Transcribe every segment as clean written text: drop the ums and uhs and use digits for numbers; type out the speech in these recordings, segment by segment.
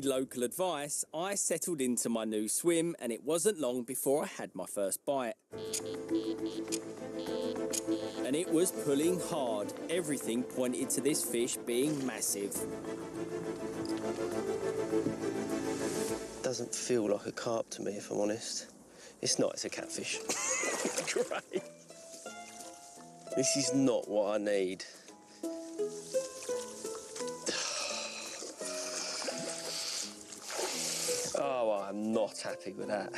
need local advice, I settled into my new swim, and it wasn't long before I had my first bite. And it was pulling hard. Everything pointed to this fish being massive. Doesn't feel like a carp to me, if I'm honest. It's not, it's a catfish. Great. This is not what I need. Oh, I'm not happy with that.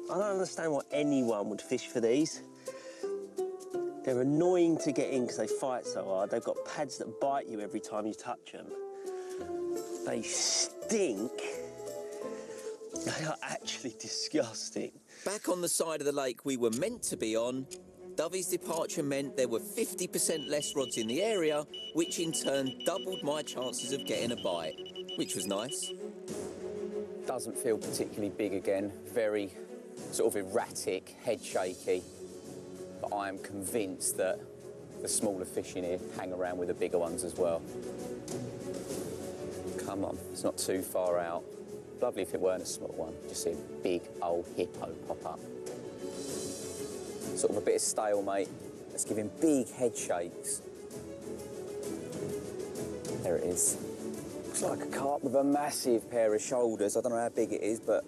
I don't understand why anyone would fish for these. They're annoying to get in because they fight so hard. They've got pads that bite you every time you touch them. They stink. They are actually disgusting. Back on the side of the lake we were meant to be on, Dovey's departure meant there were 50% less rods in the area, which in turn doubled my chances of getting a bite, which was nice. Doesn't feel particularly big again, very sort of erratic, head shaky, but I am convinced that the smaller fish in here hang around with the bigger ones as well. Come on, it's not too far out. Lovely if it weren't a small one, just see a big old hippo pop up. Sort of a bit of stalemate, let's give him big head shakes. There it is. Looks like a carp with a massive pair of shoulders. I don't know how big it is, but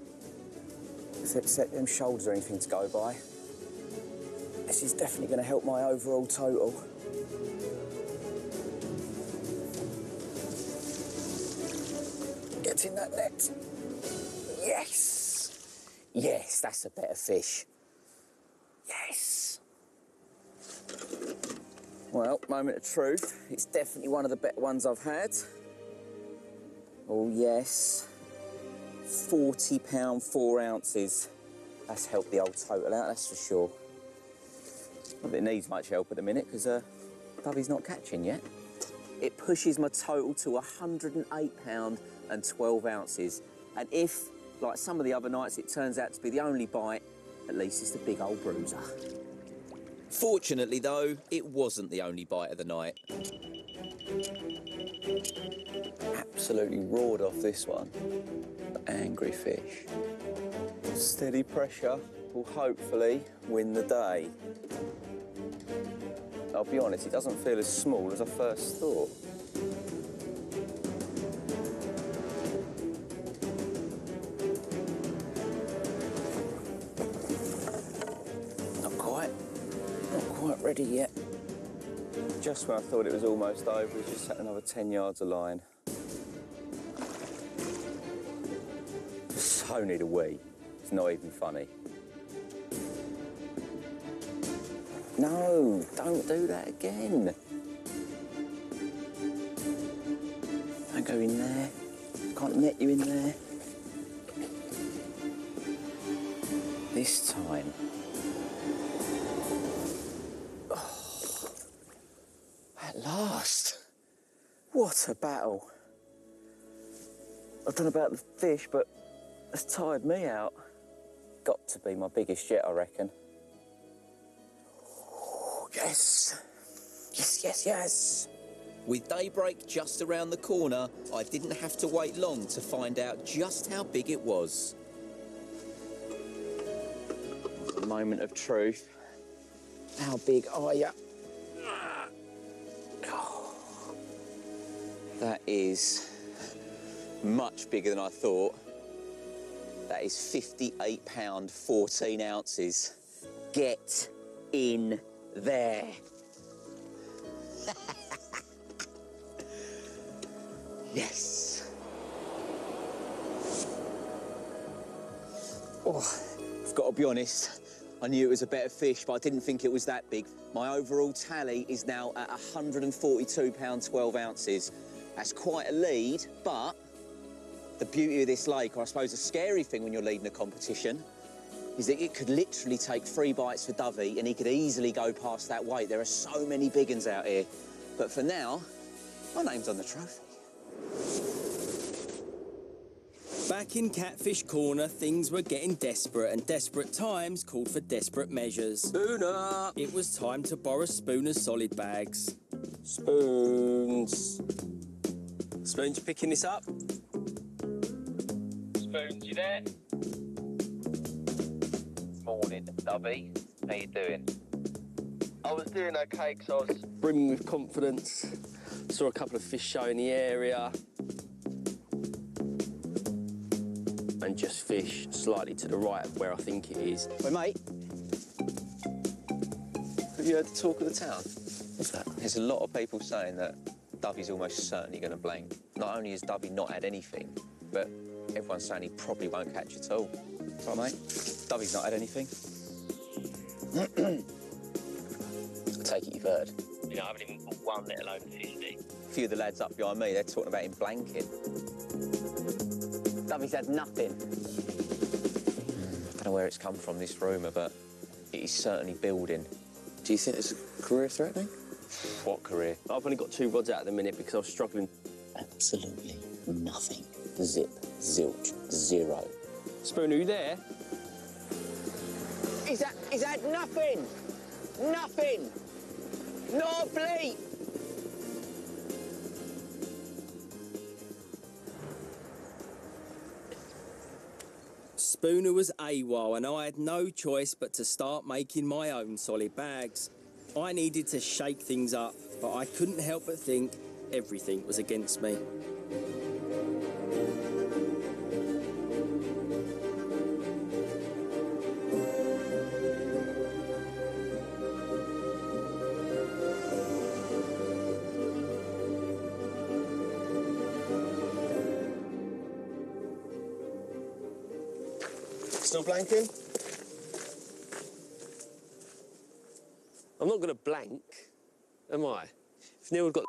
except them shoulders or anything to go by. This is definitely going to help my overall total. Get in that net. Yes! Yes, that's a better fish. Yes! Well, moment of truth. It's definitely one of the better ones I've had. Oh, yes. 40 pound, 4 ounces. That's helped the old total out, that's for sure. Not that it needs much help at the minute, because Dovey's not catching yet. It pushes my total to 108 pound and 12 ounces. And if, like some of the other nights, it turns out to be the only bite, at least it's the big old bruiser. Fortunately, though, it wasn't the only bite of the night. Absolutely roared off this one. Angry fish. Steady pressure will hopefully win the day. I'll be honest, it doesn't feel as small as I first thought. Not quite ready yet. Just when I thought it was almost over, it's just had another 10 yards of line. So need a wee. It's not even funny. No, don't do that again. Don't go in there. Can't net you in there. This time. Oh, at last. What a battle. I don't know about the fish, but it's tired me out. Got to be my biggest yet, I reckon. Yes. Yes, yes, yes. With daybreak just around the corner, I didn't have to wait long to find out just how big it was. A moment of truth. How big are you? Oh, that is much bigger than I thought. That is 58 pound, 14 ounces. Get in there. Yes. Oh, I've got to be honest. I knew it was a better fish, but I didn't think it was that big. My overall tally is now at 142 pound, 12 ounces. That's quite a lead, but the beauty of this lake, or I suppose the scary thing when you're leading a competition, is that it could literally take 3 bites for Dovey and he could easily go past that weight. There are so many big uns out here. But for now, my name's on the trophy. Back in Catfish Corner, things were getting desperate, and desperate times called for desperate measures. Spooner! It was time to borrow Spooner's solid bags. Spoons. Spoons, you picking this up? Spoons, you there? Morning, Dubby. How you doing? I was doing okay because I was brimming with confidence. Saw a couple of fish show in the area. And just fish slightly to the right of where I think it is. Well, mate, Have you heard the talk of the town? what's that? There's a lot of people saying that Dubby's almost certainly going to blank. Not only has Dubby not had anything, but everyone's saying he probably won't catch at all. Right, mate? Dubby's not had anything. I take it you've heard. You know, I haven't even caught one, let alone 50. A few of the lads up behind me, they're talking about him blanking. Dubby's had nothing. I don't know where it's come from, this rumour, but it is certainly building. Do you think it's career threatening? What career? I've only got 2 rods out at the minute because I was struggling. Absolutely nothing. Zip, zilch, zero. Spoon, are you there? He's had nothing! Nothing! Not a bleep! Spooner was AWOL and I had no choice but to start making my own solid bags. I needed to shake things up, but I couldn't help but think everything was against me. Still blanking? I'm not going to blank, am I? If Neil had got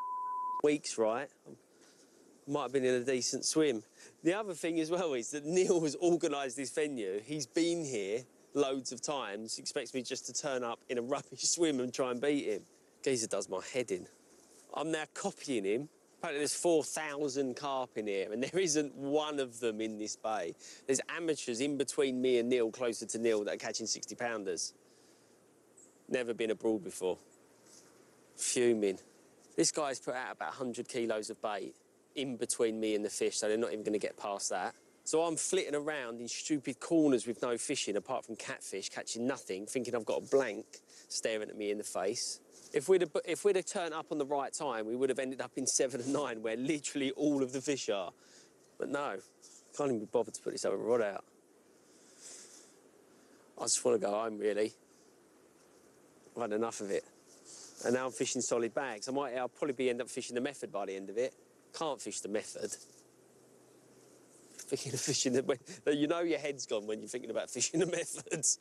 weeks right, I might have been in a decent swim. The other thing as well is that Neil has organised this venue. He's been here loads of times. He expects me just to turn up in a rubbish swim and try and beat him. Geezer does my head in. I'm now copying him. Apparently there's 4,000 carp in here, and there isn't one of them in this bay. There's amateurs in between me and Neil, closer to Neil, that are catching 60-pounders. Never been abroad before. Fuming. This guy's put out about 100 kilos of bait in between me and the fish, so they're not even going to get past that. So I'm flitting around in stupid corners with no fishing, apart from catfish, catching nothing, thinking I've got a blank staring at me in the face. If we'd have turned up on the right time, we would have ended up in 7 and 9, where literally all of the fish are. But no, can't even be bothered to put this other rod out. I just want to go home, really. I've had enough of it. And now I'm fishing solid bags. I'll probably end up fishing the method by the end of it. Can't fish the method. Thinking of fishing the... You know your head's gone when you're thinking about fishing the methods.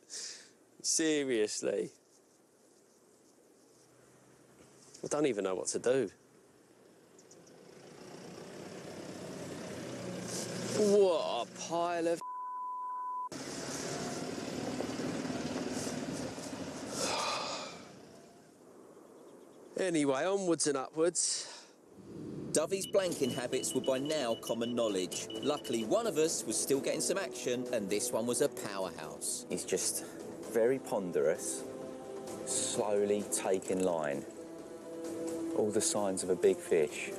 Seriously. I don't even know what to do. What a pile of... Anyway, onwards and upwards. Dovey's blanking habits were by now common knowledge. Luckily, one of us was still getting some action, and this one was a powerhouse. He's just very ponderous, slowly taking line. All the signs of a big fish.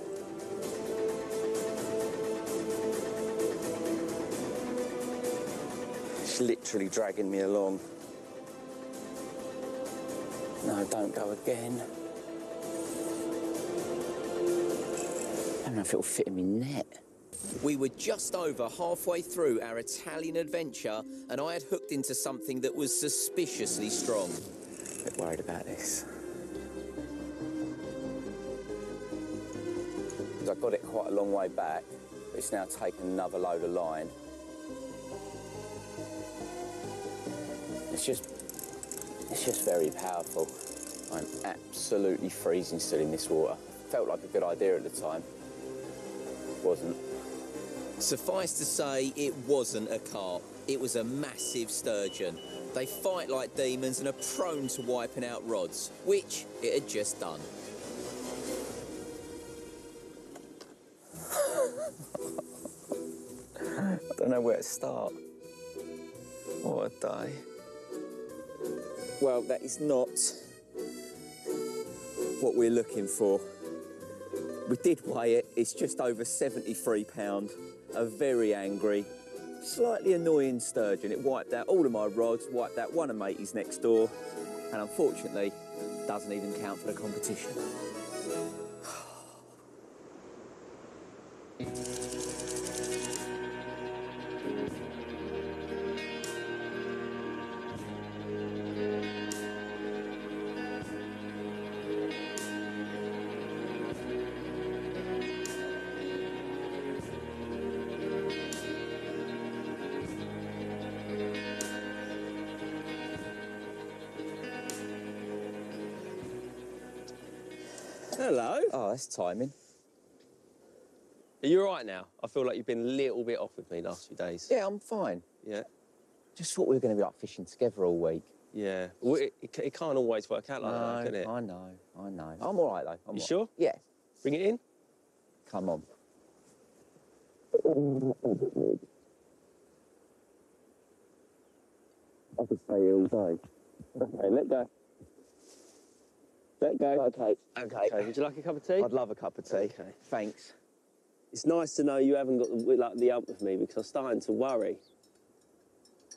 It's literally dragging me along. No, don't go again. I don't know if it'll fit in my net. We were just over halfway through our Italian adventure, and I had hooked into something that was suspiciously strong. A bit worried about this. I got it quite a long way back, but it's now taken another load of line. It's just very powerful. I'm absolutely freezing still in this water. Felt like a good idea at the time. Wasn't. Suffice to say, it wasn't a carp. It was a massive sturgeon. They fight like demons and are prone to wiping out rods, which it had just done. I don't know where to start. What a day. Well, that is not what we're looking for. We did weigh it. It's just over 73 pounds. A very angry, slightly annoying sturgeon. It wiped out all of my rods, wiped out one of mateys next door, and unfortunately, doesn't even count for the competition. Hello. Oh, that's timing. Are you all right now? I feel like you've been a little bit off with me last few days. Yeah, I'm fine. Yeah? Just thought we were going to be like fishing together all week. Yeah. Well, it can't always work out like that, can it? I know. I'm all right, though. You sure? Yeah. Bring it in. Come on. I could stay here all day. Okay, let go. Let go. Okay. Okay, would you like a cup of tea? I'd love a cup of tea. Okay. Thanks. It's nice to know you haven't got the ump with me, because I was starting to worry.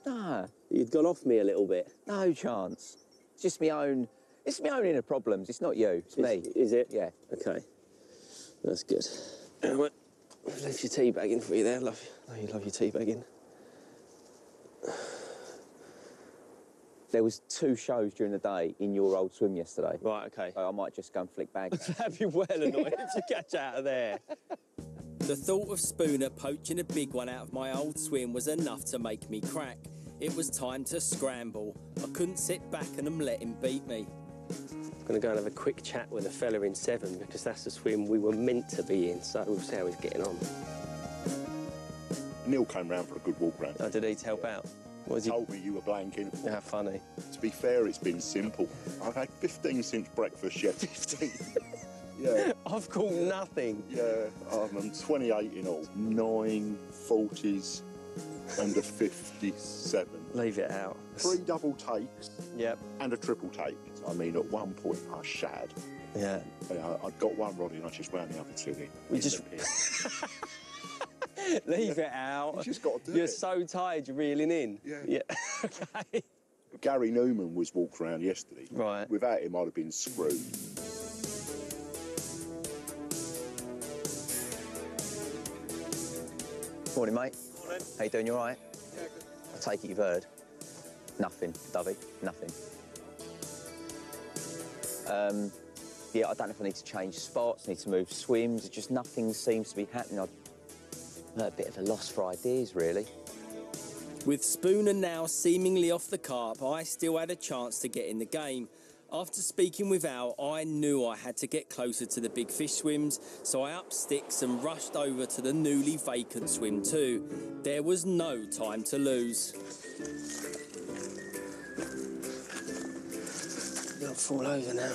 No, You'd gone off me a little bit. no chance. It's just my own. It's my own inner problems. It's not you. It's me. Is it? Yeah. Okay. That's good. I've left your tea bag in for you there. Love you love your tea bag in. There was 2 shows during the day in your old swim yesterday. Right, okay. So I might just go and flick bags. That'd be well annoying if you catch out of there. The thought of Spooner poaching a big one out of my old swim was enough to make me crack. It was time to scramble. I couldn't sit back and let him beat me. I'm going to go and have a quick chat with a fella in 7, because that's the swim we were meant to be in, so we'll see how he's getting on. Neil came round for a good walk round. Oh, did he help out? What was he? Told me you were blanking. How funny. To be fair, it's been simple. I've had 15 since breakfast yet. 15? Yeah. I've caught nothing. Yeah, I'm 28 in all. 9 40s and a 57. Leave it out. 3 double takes Yep. and a triple take. I mean, at one point I shad. Yeah. I'd got one rod in, I just wound the other 2 in. We just... Leave it out. You just got to do You're it. so tired, you're reeling in. Yeah. Okay. Gary Newman was walked around yesterday. Right. Without him, I'd have been screwed. Morning, mate. Morning. How you doing? You all right? Yeah, good. I take it you've heard. Nothing, Dovey. Nothing. Yeah, I don't know if I need to change spots, need to move swims. Just nothing seems to be happening. I'm at a bit of a loss for ideas, really. With Spooner now seemingly off the carp, I still had a chance to get in the game. After speaking with Al, I knew I had to get closer to the big fish swims, so I upped sticks and rushed over to the newly vacant swim too. There was no time to lose. You'll fall over now.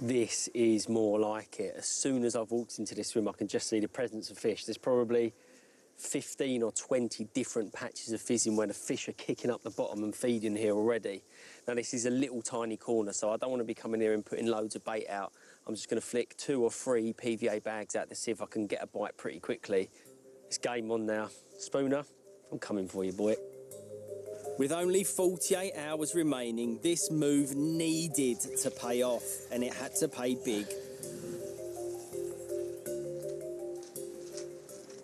This is more like it. As soon as I've walked into this room, I can just see the presence of fish. There's probably 15 or 20 different patches of fizzing where the fish are kicking up the bottom and feeding here already. Now, this is a little tiny corner, so I don't want to be coming here and putting loads of bait out. I'm just going to flick 2 or 3 PVA bags out to see if I can get a bite pretty quickly. It's game on now. Spooner, I'm coming for you, boy. With only 48 hours remaining, this move needed to pay off, and it had to pay big.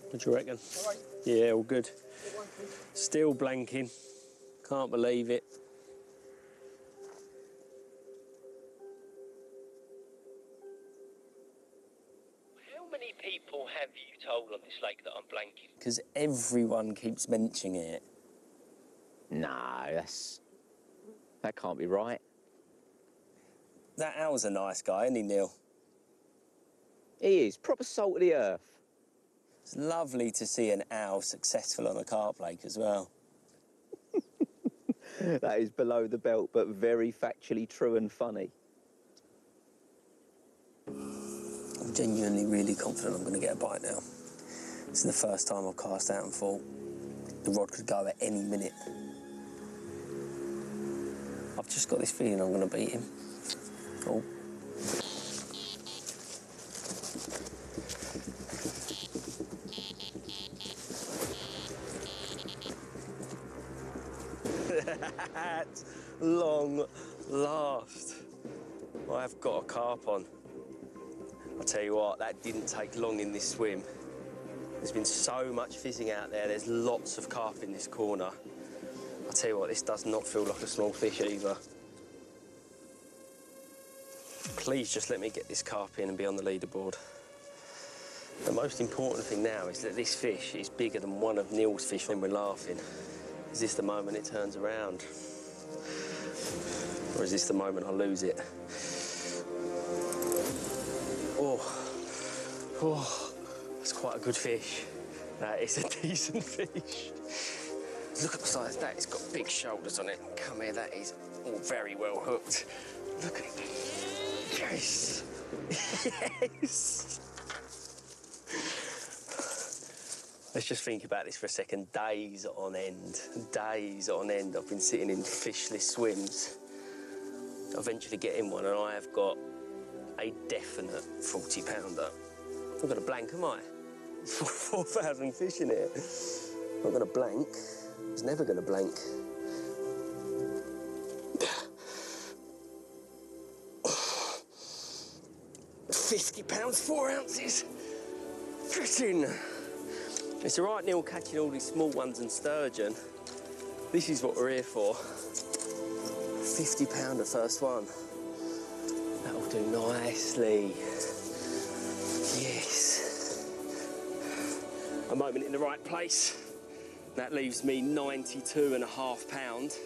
What do you reckon? All right. Yeah, all good. Still blanking. Can't believe it. How many people have you told on this lake that I'm blanking? Because everyone keeps mentioning it. No, that can't be right. That Al's a nice guy, isn't he, Neil? He is. Proper salt of the earth. It's lovely to see an Al successful on a carp lake as well. That is below the belt, but very factually true and funny. I'm genuinely really confident I'm going to get a bite now. This is the first time I've cast out and thought the rod could go at any minute. I've just got this feeling I'm going to beat him. Oh. At long last, I've got a carp on. I'll tell you what, that didn't take long in this swim. There's been so much fizzing out there, there's lots of carp in this corner. I'll tell you what, this does not feel like a small fish either. Please just let me get this carp in and be on the leaderboard. The most important thing now is that this fish is bigger than one of Neil's fish when we're laughing. Is this the moment it turns around? Or is this the moment I lose it? Oh, that's quite a good fish. That is a decent fish. Look at the size of that, it's got big shoulders on it. Come here, that is all very well hooked. Look at it. Yes! Yes! Let's just think about this for a second. Days on end, I've been sitting in fishless swims. I eventually get in one and I have got a definite 40-pounder. I'm not going to blank, am I? 4,000 fish in here. I'm not going to blank. I was never going to blank. £50, 4 ounces. Fishing. It's all right, Neil, catching all these small ones and sturgeon. This is what we're here for. £50 first one. That'll do nicely. Yes. A moment in the right place. That leaves me 92.5 pounds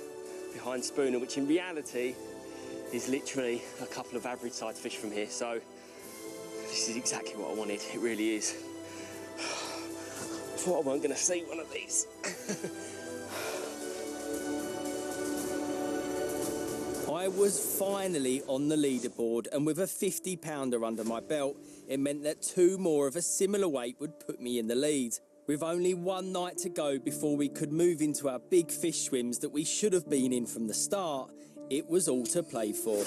behind Spooner, which in reality is literally a couple of average-sized fish from here. So this is exactly what I wanted. It really is. I thought I weren't going to see one of these. I was finally on the leaderboard, and with a 50-pounder under my belt, it meant that 2 more of a similar weight would put me in the lead. With only one night to go before we could move into our big fish swims that we should have been in from the start, it was all to play for.